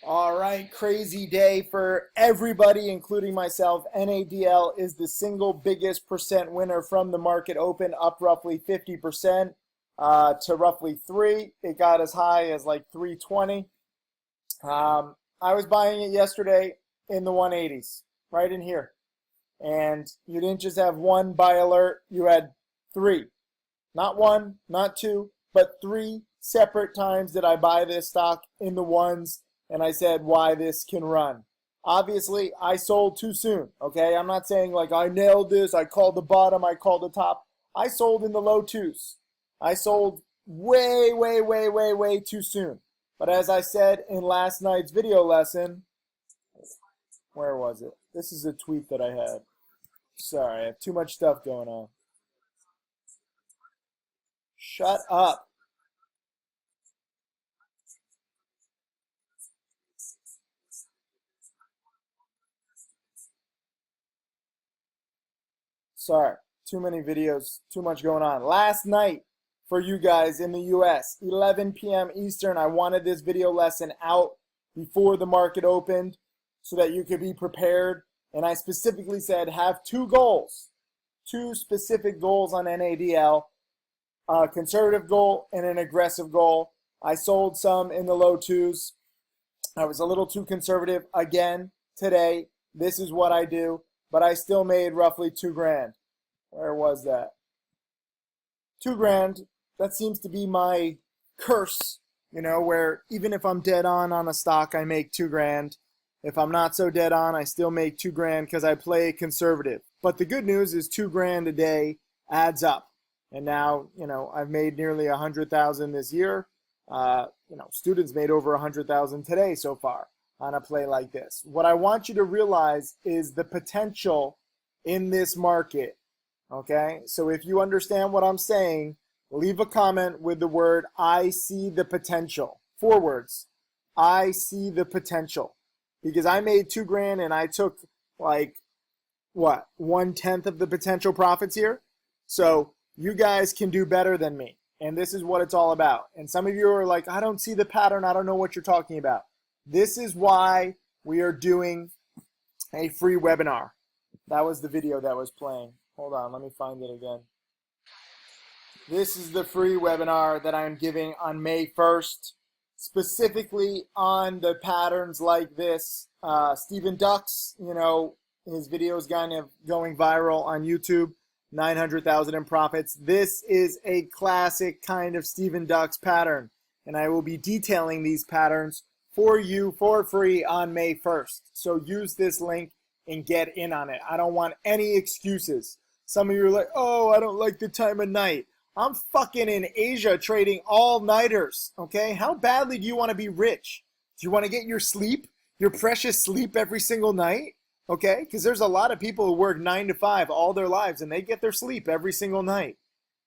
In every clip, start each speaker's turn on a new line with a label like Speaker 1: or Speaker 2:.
Speaker 1: All right, crazy day for everybody, including myself. NADL is the single biggest percent winner from the market open, up roughly 50% to roughly 3. It got as high as like 320. I was buying it yesterday in the 180s, right in here. And you didn't just have one buy alert, you had 3. Not 1, not 2, but 3 separate times did I buy this stock in the ones, and I said why this can run. Obviously, I sold too soon, okay? I'm not saying like I nailed this, I called the bottom, I called the top. I sold in the low 2s. I sold way too soon. But as I said in last night's video lesson, where was it? This is a tweet that I had. Sorry, I have too much stuff going on. Shut up. Sorry, too many videos, too much going on. Last night for you guys in the US, 11 p.m. Eastern, I wanted this video lesson out before the market opened so that you could be prepared. And I specifically said have 2 goals, 2 specific goals on NADL, a conservative goal and an aggressive goal. I sold some in the low 2s. I was a little too conservative again today. This is what I do, but I still made roughly 2 grand. Where was that? 2 grand. That seems to be my curse, where even if I'm dead on a stock, I make 2 grand. If I'm not so dead on, I still make 2 grand because I play conservative. But the good news is 2 grand a day adds up. And now, I've made nearly 100,000 this year. Students made over 100,000 today so far on a play like this. What I want you to realize is the potential in this market. Okay? So if you understand what I'm saying, leave a comment with the word I see the potential. 4 words. I see the potential. Because I made 2 grand and I took 1/10 of the potential profits here. So you guys can do better than me. And this is what it's all about. And some of you are like, I don't see the pattern. I don't know what you're talking about. This is why we are doing a free webinar. That was the video that was playing. Hold on, let me find it again. This is the free webinar that I'm giving on May 1st, specifically on the patterns like this. Stephen Ducks, his videos kind of going viral on YouTube. 900,000 in profits. This is a classic kind of Stephen Ducks pattern, and I will be detailing these patterns for you for free on May 1st. So use this link and get in on it. I don't want any excuses. Some of you are like, oh, I don't like the time of night. I'm fucking in Asia trading all-nighters, okay? How badly do you want to be rich? Do you want to get your sleep, your precious sleep every single night? Okay, because there's a lot of people who work 9 to 5 all their lives and they get their sleep every single night.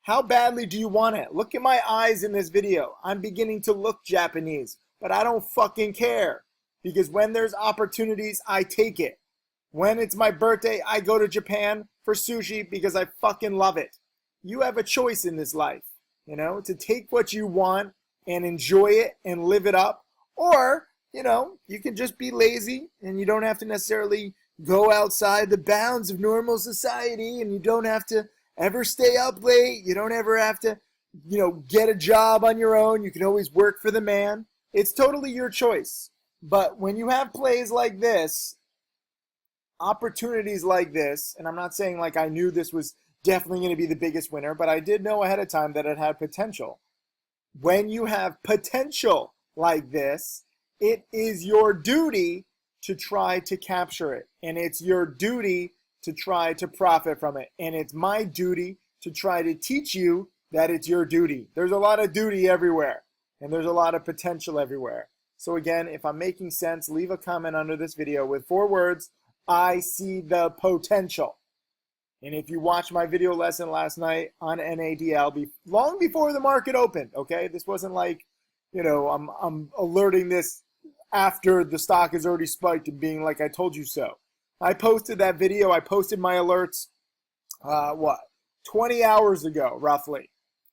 Speaker 1: How badly do you want it? Look at my eyes in this video. I'm beginning to look Japanese, but I don't fucking care. Because when there's opportunities, I take it. When it's my birthday, I go to Japan for sushi because I fucking love it. You have a choice in this life, to take what you want and enjoy it and live it up. Or, you can just be lazy and you don't have to necessarily go outside the bounds of normal society, and you don't have to ever stay up late. You don't ever have to, get a job on your own. You can always work for the man. It's totally your choice. But when you have plays like this, opportunities like this, and I'm not saying like I knew this was definitely going to be the biggest winner, but I did know ahead of time that it had potential. When you have potential like this, it is your duty to try to capture it. And it's your duty to try to profit from it. And it's my duty to try to teach you that it's your duty. There's a lot of duty everywhere. And there's a lot of potential everywhere. So again, if I'm making sense, leave a comment under this video with 4 words, I see the potential. And if you watched my video lesson last night on NADL, long before the market opened, okay? This wasn't like, I'm alerting this after the stock has already spiked and being like, I told you so. I posted that video. I posted my alerts, 20 hours ago, roughly.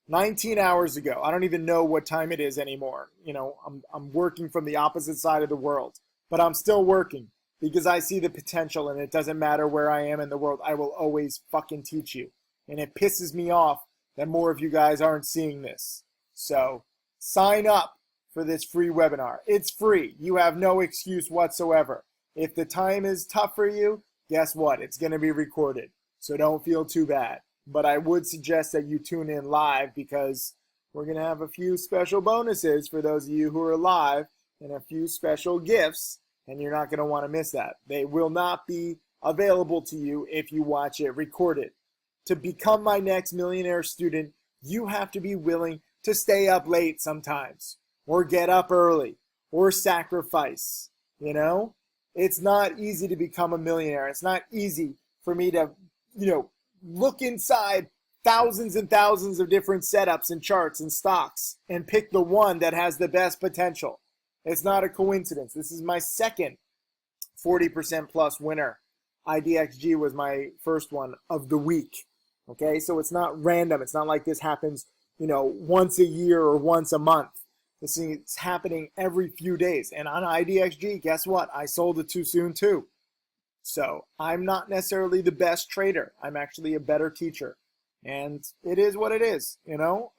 Speaker 1: 19 hours ago. I don't even know what time it is anymore. I'm working from the opposite side of the world, but I'm still working because I see the potential, and it doesn't matter where I am in the world. I will always fucking teach you. And it pisses me off that more of you guys aren't seeing this. So sign up for this free webinar. It's free. You have no excuse whatsoever. If the time is tough for you, guess what? It's going to be recorded. So don't feel too bad. But I would suggest that you tune in live because we're going to have a few special bonuses for those of you who are live and a few special gifts, and you're not going to want to miss that. They will not be available to you if you watch it recorded. To become my next millionaire student, you have to be willing to stay up late sometimes, or get up early, or sacrifice. It's not easy to become a millionaire. It's not easy for me to, look inside thousands and thousands of different setups and charts and stocks and pick the one that has the best potential. It's not a coincidence. This is my second 40% plus winner. IDXG was my first one of the week. Okay, so it's not random. It's not like this happens, once a year or once a month. This is happening every few days. And on IDXG, guess what? I sold it too soon too. So I'm not necessarily the best trader. I'm actually a better teacher. And it is what it is.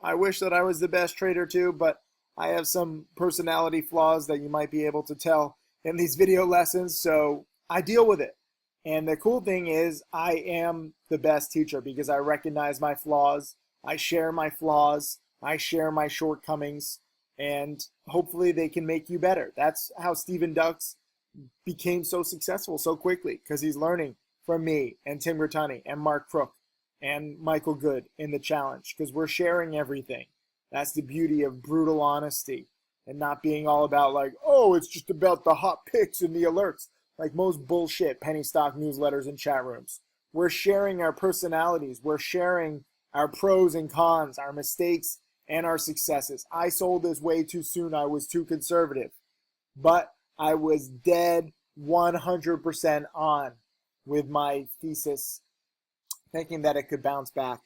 Speaker 1: I wish that I was the best trader too, but I have some personality flaws that you might be able to tell in these video lessons. So I deal with it. And the cool thing is I am the best teacher because I recognize my flaws. I share my flaws. I share my shortcomings. And hopefully they can make you better. That's how Stephen Ducks became so successful so quickly, because he's learning from me and Tim Grattani and Mark Crook and Michael Good in the challenge, because we're sharing everything. That's the beauty of brutal honesty and not being all about like, oh, it's just about the hot picks and the alerts, like most bullshit penny stock newsletters and chat rooms. We're sharing our personalities. We're sharing our pros and cons, our mistakes and our successes. I sold this way too soon. I was too conservative, but I was dead 100% on with my thesis, thinking that it could bounce back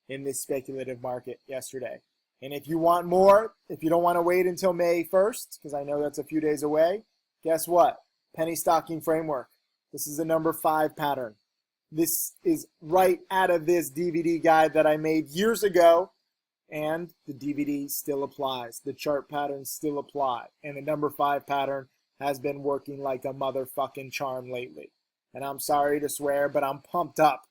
Speaker 1: in this speculative market yesterday. And if you want more, if you don't want to wait until May 1st, because I know that's a few days away, guess what? Penny stocking framework. This is the number 5 pattern. This is right out of this DVD guide that I made years ago, and the DVD still applies. The chart patterns still apply, and the number 5 pattern has been working like a motherfucking charm lately. And I'm sorry to swear, but I'm pumped up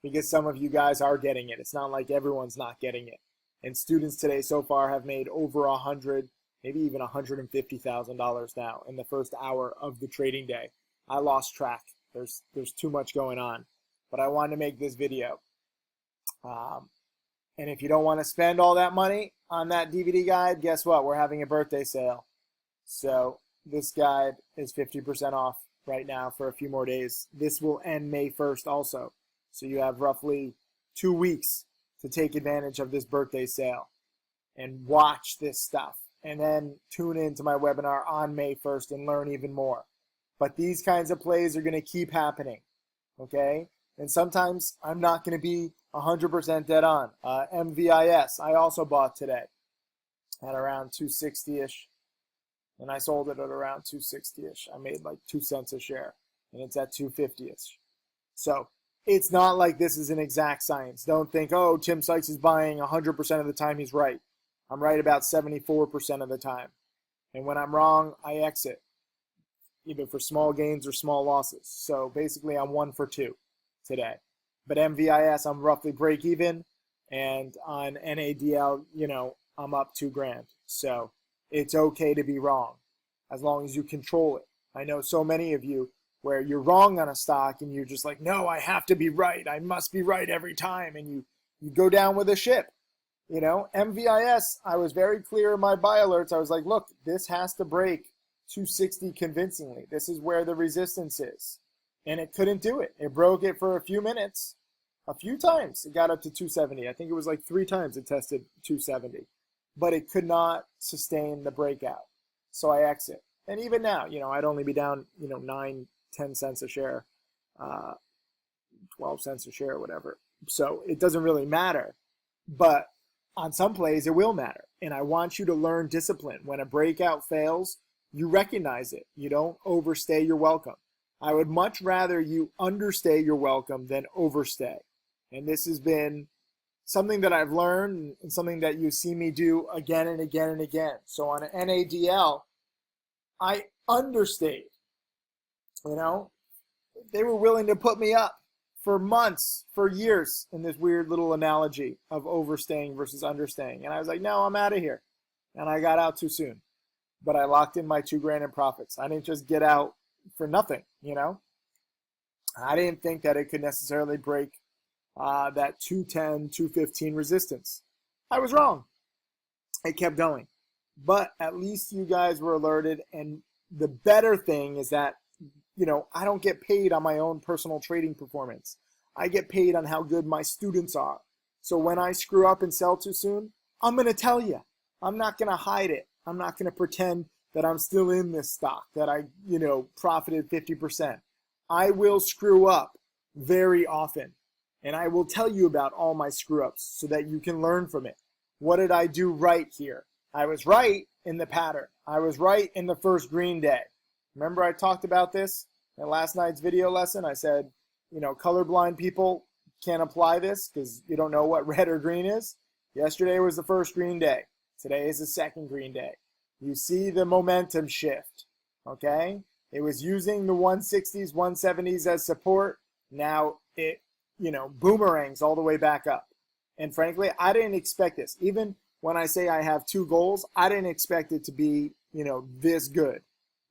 Speaker 1: because some of you guys are getting it. It's not like everyone's not getting it. And students today so far have made over $100, maybe even $150,000 now in the first hour of the trading day. I lost track. There's too much going on, but I wanted to make this video. And if you don't want to spend all that money on that DVD guide, guess what? We're having a birthday sale. So this guide is 50% off right now for a few more days. This will end May 1st also. So you have roughly 2 weeks to take advantage of this birthday sale and watch this stuff. And then tune into my webinar on May 1st and learn even more. But these kinds of plays are going to keep happening, okay? And sometimes I'm not going to be 100% dead on. MVIS, I also bought today at around 260-ish. And I sold it at around 260-ish. I made like 2 cents a share, and it's at 250-ish. So it's not like this is an exact science. Don't think, oh, Tim Sykes is buying 100% of the time he's right. I'm right about 74% of the time. And when I'm wrong, I exit, either for small gains or small losses. So basically, I'm 1 for 2 today. But MVIS, I'm roughly break even. And on NADL, I'm up $2,000. So it's okay to be wrong as long as you control it. I know so many of you where you're wrong on a stock and you're just like, no, I have to be right. I must be right every time. And you go down with a ship. MVIS, I was very clear in my buy alerts. I was like, look, this has to break 260 convincingly. This is where the resistance is. And it couldn't do it. It broke it for a few minutes. A few times it got up to 270. I think it was like 3 times it tested 270. But it could not sustain the breakout. So I exit. And even now, I'd only be down, 9, 10 cents a share, 12 cents a share, whatever. So it doesn't really matter. But on some plays, it will matter. And I want you to learn discipline. When a breakout fails, you recognize it. You don't overstay your welcome. I would much rather you understay your welcome than overstay. And this has been something that I've learned and something that you see me do again and again and again. So on an NADL, I understayed. You know, they were willing to put me up for months, for years, in this weird little analogy of overstaying versus understaying. And I was like, no, I'm out of here. And I got out too soon. But I locked in my $2,000 in profits. I didn't just get out for nothing, you know. I didn't think that it could necessarily break that 210, 215 resistance. I was wrong. It kept going. But at least you guys were alerted. And the better thing is that, you know, I don't get paid on my own personal trading performance. I get paid on how good my students are. So when I screw up and sell too soon, I'm going to tell you. I'm not going to hide it. I'm not going to pretend that I'm still in this stock, that I, you know, profited 50%. I will screw up very often. And I will tell you about all my screw ups so that you can learn from it. What did I do right here? I was right in the pattern. I was right in the first green day. Remember I talked about this in last night's video lesson? I said, you know, colorblind people can't apply this because you don't know what red or green is. Yesterday was the first green day. Today is the second green day. You see the momentum shift, okay? It was using the 160s, 170s as support. Now it, you know, boomerangs all the way back up. And frankly, I didn't expect this. Even when I say I have two goals, I didn't expect it to be, you know, this good.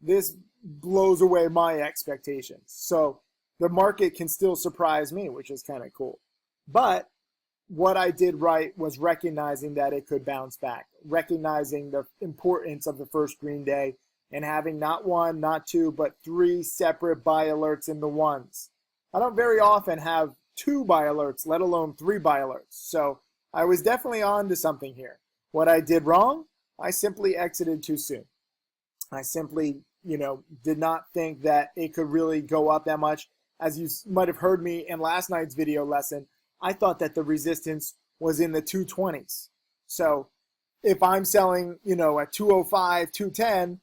Speaker 1: This blows away my expectations. So the market can still surprise me, which is kind of cool. But what I did right was recognizing that it could bounce back, recognizing the importance of the first green day and having not one, not two, but 3 separate buy alerts in the ones. I don't very often have 2 buy alerts, let alone 3 buy alerts. So I was definitely on to something here. What I did wrong, I simply exited too soon. I simply, you know, did not think that it could really go up that much. As you might have heard me in last night's video lesson, I thought that the resistance was in the 220s. So if I'm selling, you know, at 205, 210,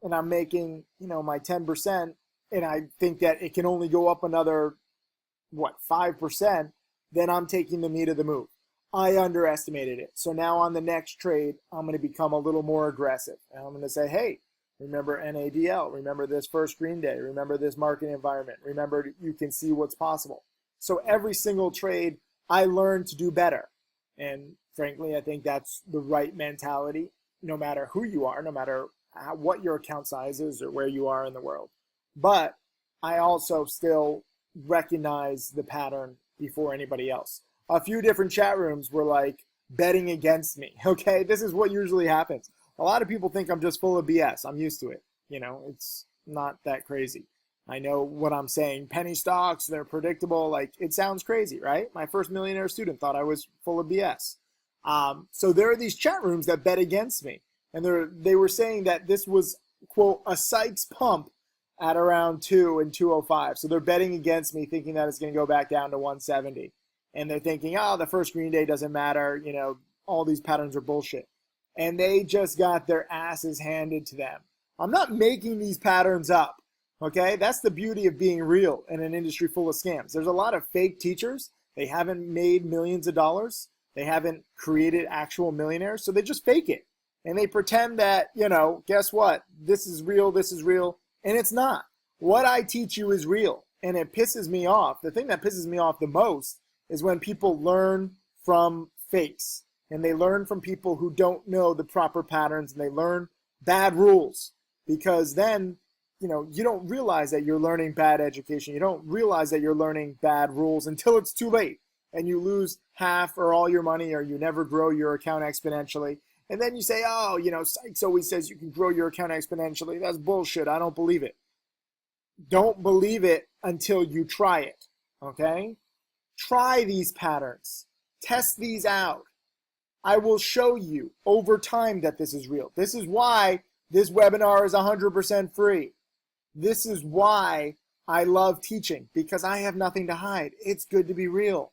Speaker 1: and I'm making, you know, my 10%, and I think that it can only go up another, 5%, then I'm taking the meat of the move. I underestimated it. So now on the next trade, I'm going to become a little more aggressive. And I'm going to say, hey, remember NADL, remember this first green day, remember this market environment, remember you can see what's possible. So every single trade, I learned to do better. And frankly, I think that's the right mentality, no matter who you are, no matter what your account size is or where you are in the world. But I also still recognize the pattern before anybody else. A few different chat rooms were like betting against me. Okay, this is what usually happens. A lot of people think I'm just full of BS. I'm used to it. You know, it's not that crazy. I know what I'm saying. Penny stocks, they're predictable. Like, it sounds crazy, right? My first millionaire student thought I was full of BS. So there are these chat rooms that bet against me. And they were saying that this was, quote, a Sykes pump at around 2 and 205. So they're betting against me, thinking that it's going to go back down to 170. And they're thinking, oh, the first green day doesn't matter. You know, all these patterns are bullshit. And they just got their asses handed to them. I'm not making these patterns up. Okay, that's the beauty of being real in an industry full of scams. There's a lot of fake teachers. They haven't made millions of dollars. They haven't created actual millionaires. So they just fake it. And they pretend that, you know, guess what? This is real. And it's not. What I teach you is real. And it pisses me off. The thing that pisses me off the most is when people learn from fakes. And they learn from people who don't know the proper patterns. And they learn bad rules. Because then, you know, you don't realize that you're learning bad education. You don't realize that you're learning bad rules until it's too late. And you lose half or all your money, or you never grow your account exponentially. And then you say, oh, you know, Sykes always says you can grow your account exponentially. That's bullshit. I don't believe it. Don't believe it until you try it, okay? Try these patterns. Test these out. I will show you over time that this is real. This is why this webinar is 100% free. This is why I love teaching, because I have nothing to hide. It's good to be real.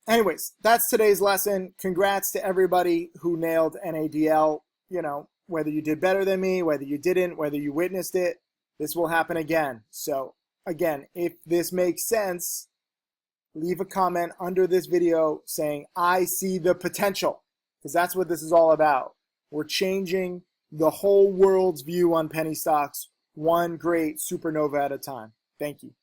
Speaker 1: anyways, that's today's lesson. Congrats to everybody who nailed NADL. You know, whether you did better than me, whether you didn't, whether you witnessed it, this will happen again. So again, if this makes sense, leave a comment under this video saying, I see the potential, because that's what this is all about. We're changing the whole world's view on penny stocks, one great supernova at a time. Thank you.